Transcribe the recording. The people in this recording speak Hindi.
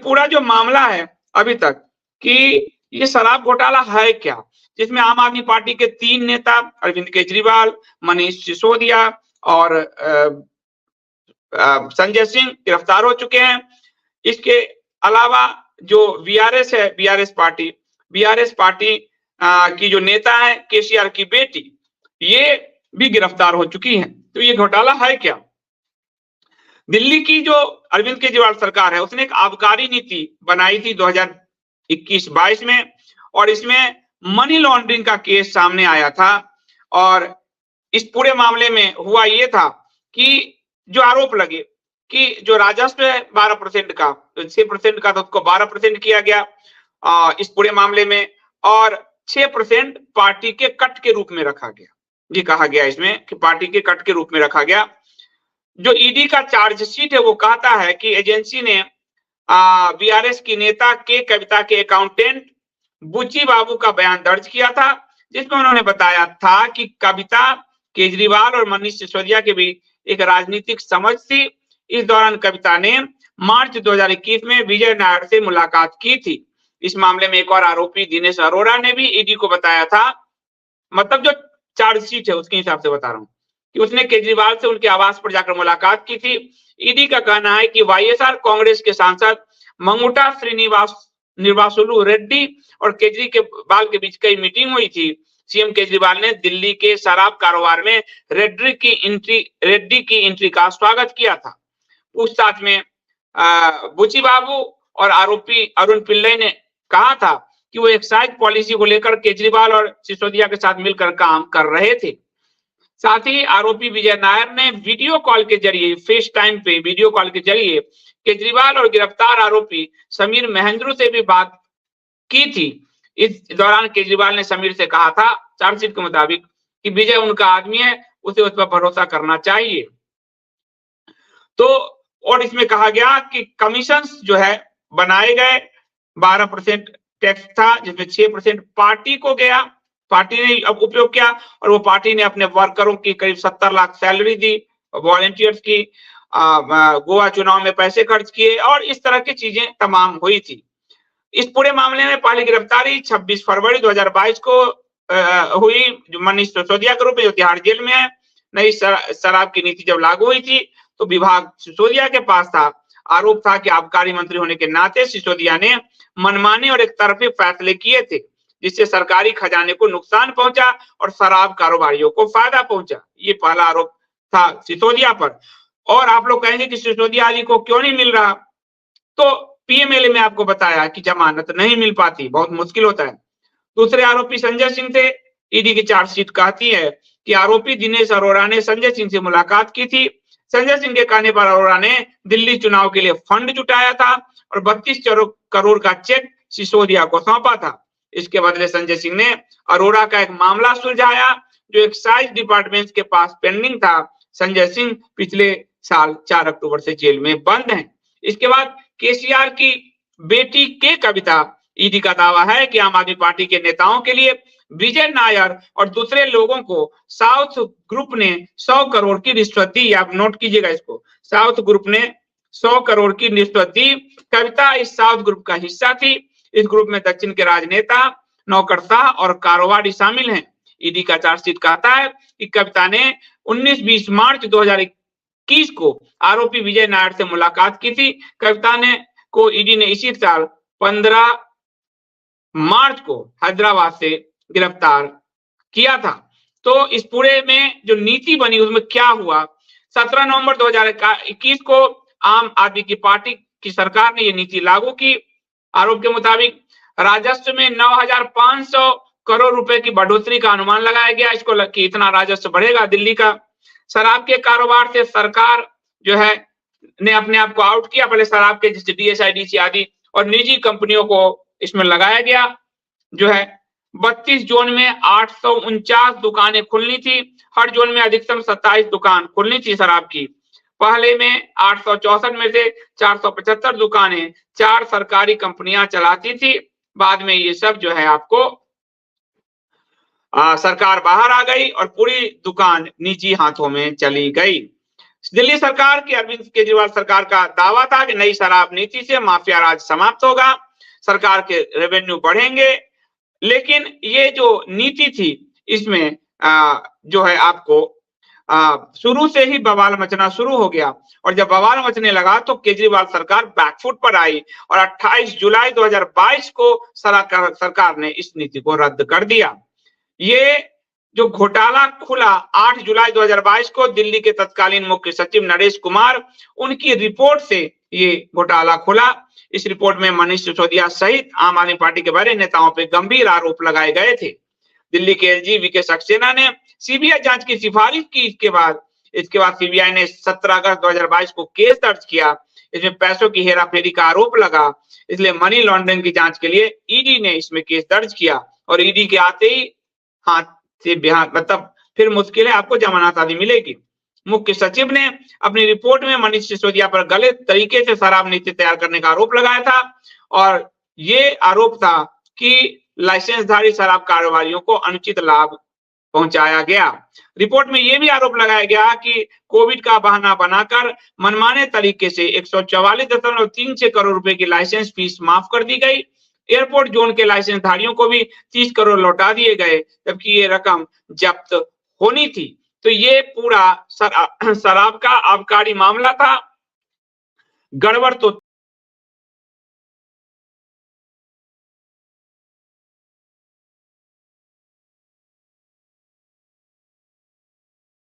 पूरा जो मामला है अभी तक कि ये शराब घोटाला है क्या, जिसमें आम आदमी पार्टी के 3 नेता अरविंद केजरीवाल, मनीष सिसोदिया और संजय सिंह गिरफ्तार हो चुके हैं। इसके अलावा जो बीआरएस है, बीआरएस पार्टी की जो नेता है केसीआर की बेटी, ये भी गिरफ्तार हो चुकी हैं। तो ये घोटाला है क्या? दिल्ली की जो अरविंद केजरीवाल सरकार है, उसने एक आबकारी नीति बनाई थी 2021-22 में, और इसमें मनी लॉन्ड्रिंग का केस सामने आया था। और इस पूरे मामले में हुआ ये था कि जो आरोप लगे कि जो राजस्व है 12% का, 6% का था, उसको 12% किया गया इस पूरे मामले में, और 6% पार्टी के कट के रूप में रखा गया। ये कहा गया इसमें कि पार्टी के कट के रूप में रखा गया। जो ईडी का चार्जशीट है वो कहता है कि एजेंसी ने बीआरएस की नेता के कविता के अकाउंटेंट बुची बाबू का बयान दर्ज किया था, जिसमें उन्होंने बताया था कि कविता केजरीवाल और मनीष सिसोदिया के बीच एक राजनीतिक समझ थी। इस दौरान कविता ने मार्च 2021 में विजय नायर से मुलाकात की थी। इस मामले में एक और आरोपी दिनेश अरोड़ा ने भी ईडी को बताया था, मतलब जो चार्जशीट है उसके हिसाब से बता रहा हूं, कि उसने केजरीवाल से उनके आवास पर जाकर मुलाकात की थी। ईडी का कहना है कि वाईएसआर कांग्रेस के सांसद मंगुटा श्रीनिवासुलु रेड्डी और केजरीवाल के बीच कई मीटिंग हुई थी। सीएम केजरीवाल ने दिल्ली के शराब कारोबार में रेड्डी की एंट्री का स्वागत किया था। पूछताछ में बुची बाबू और आरोपी अरुण पिल्लई ने कहा था कि वो एक्साइज पॉलिसी को लेकर केजरीवाल और सिसोदिया के साथ मिलकर काम कर रहे थे। साथ ही आरोपी विजय नायर ने वीडियो कॉल के जरिए, फेस टाइम पे वीडियो कॉल के जरिए केजरीवाल और गिरफ्तार आरोपी समीर महेंद्रू से भी बात की थी। इस दौरान केजरीवाल ने समीर से कहा था, चार्जशीट के मुताबिक, कि विजय उनका आदमी है, उसे उस पर भरोसा करना चाहिए। तो और इसमें कहा गया कि कमीशन जो है बनाए गए, 12% टैक्स था, जिसमें 6% पार्टी को गया, पार्टी ने अब उपयोग किया, और वो पार्टी ने अपने वर्करों की करीब 70 लाख सैलरी दी, वॉलंटियर्स की, गोवा चुनाव में पैसे खर्च किए, और इस तरह की चीजें तमाम हुई थी। इस पूरे मामले में पहली गिरफ्तारी 26 फरवरी 2022 को हुई, जो मनीष सिसोदिया के रूप में, जो तिहाड़ जेल में है। नई शराब की नीति जब लागू हुई थी तो विभाग सिसोदिया के पास था। आरोप था कि आबकारी मंत्री होने के नाते सिसोदिया ने मनमाने और एक तरफी फैसले किए थे, जिससे सरकारी खजाने को नुकसान पहुंचा और शराब कारोबारियों को फायदा पहुंचा। ये पहला आरोप था सिसोदिया पर। और आप लोग कहेंगे कि सिसोदिया अली को क्यों नहीं मिल रहा, तो पीएमएलए में आपको बताया कि जमानत नहीं मिल पाती, बहुत मुश्किल होता है। दूसरे आरोपी संजय सिंह थे। ईडी की चार्जशीट कहती है कि आरोपी दिनेश अरोड़ा ने संजय सिंह से मुलाकात की थी। संजय सिंह के कहने पर अरोड़ा ने दिल्ली चुनाव के लिए फंड जुटाया था और 32 करोड़ का चेक सिसोदिया को सौंपा था। इसके बदले संजय सिंह ने अरोड़ा का एक मामला सुलझाया जो एक्साइज डिपार्टमेंट के पास पेंडिंग था। संजय सिंह पिछले साल 4 अक्टूबर से जेल में बंद हैं। इसके बाद केसीआर की बेटी के कविता, ईडी का दावा है कि आम आदमी पार्टी के नेताओं के लिए विजय नायर और दूसरे लोगों को साउथ ग्रुप ने 100 करोड़ की रिश्वत दी। आप नोट कीजिएगा इसको, साउथ ग्रुप ने 100 करोड़ की रिश्वत दी। कविता इस साउथ ग्रुप का हिस्सा थी। इस ग्रुप में दक्षिण के राजनेता, नौकरशाह और कारोबारी शामिल हैं। ईडी का चार्जशीट कहता है कि कविता ने 19-20 मार्च 2021 को आरोपी विजय नायर से मुलाकात की थी। कविता ने को ईडी ने इसी साल 15 मार्च को हैदराबाद से गिरफ्तार किया था। तो इस पूरे में जो नीति बनी उसमें क्या हुआ, 17 नवंबर 2021 को आम आदमी की पार्टी की सरकार ने ये नीति लागू की। आरोप के मुताबिक राजस्व में 9,500 करोड़ रुपए की बढ़ोतरी का अनुमान लगाया गया। इसको कि इतना राजस्व बढ़ेगा दिल्ली का। शराब के कारोबार से सरकार जो है ने अपने आप को आउट किया। पहले शराब के जैसे डीएसआई, डीसी आदि और निजी कंपनियों को इसमें लगाया गया। जो है 32 जोन में 849 दुकानें खुलनी थी। हर जोन में अधिकतम 27 दुकान खुलनी थी शराब की। पहले में 864 में से 475 दुकानें 4 सरकारी कंपनियां चलाती थी। बाद में ये सब जो है आपको सरकार बाहर आ गई और पूरी दुकान निजी हाथों में चली गई। दिल्ली सरकार की, अरविंद केजरीवाल सरकार का दावा था कि नई शराब नीति से माफिया राज समाप्त होगा, सरकार के रेवेन्यू बढ़ेंगे। लेकिन ये जो नीति थी इसमें जो है आपको शुरू से ही बवाल मचना शुरू हो गया, और जब बवाल मचने लगा तो केजरीवाल सरकार बैकफुट पर आई और 28 जुलाई 2022 को सरकार ने इस नीति को रद्द कर दिया। ये जो घोटाला खुला 8 जुलाई 2022 को दिल्ली के तत्कालीन मुख्य सचिव नरेश कुमार, उनकी रिपोर्ट से ये घोटाला खुला। इस रिपोर्ट में मनीष सिसोदिया सहित आम आदमी पार्टी के बड़े नेताओं पर गंभीर आरोप लगाए गए थे। दिल्ली के एलजी वीके सक्सेना ने सीबीआई जांच की सिफारिश की। इसके बाद सीबीआई ने 17 अगस्त 2022 को केस दर्ज किया। इसमें पैसों की हेराफेरी का आरोप लगा, इसलिए मनी लॉन्ड्रिंग की जांच के लिए ईडी ने इसमें केस दर्ज किया, और ईडी के आते ही हाथ से मतलब फिर मुश्किल है आपको जमानत आदि मिलेगी। मुख्य सचिव ने अपनी रिपोर्ट में मनीष सिसोदिया पर गलत तरीके से शराब नीति तैयार करने का आरोप लगाया था, और ये आरोप था कि लाइसेंसधारी शराब कारोबारियों को अनुचित लाभ पहुंचाया गया। रिपोर्ट में यह भी आरोप लगाया गया कि कोविड का बहाना बनाकर मनमाने तरीके से 144.36 करोड़ रुपए की लाइसेंस फीस माफ कर दी गई। एयरपोर्ट जोन के लाइसेंस धारियों को भी 30 करोड़ लौटा दिए गए, जबकि ये रकम जब्त होनी थी। तो ये पूरा शराब का आबकारी मामला था। गड़बड़ तो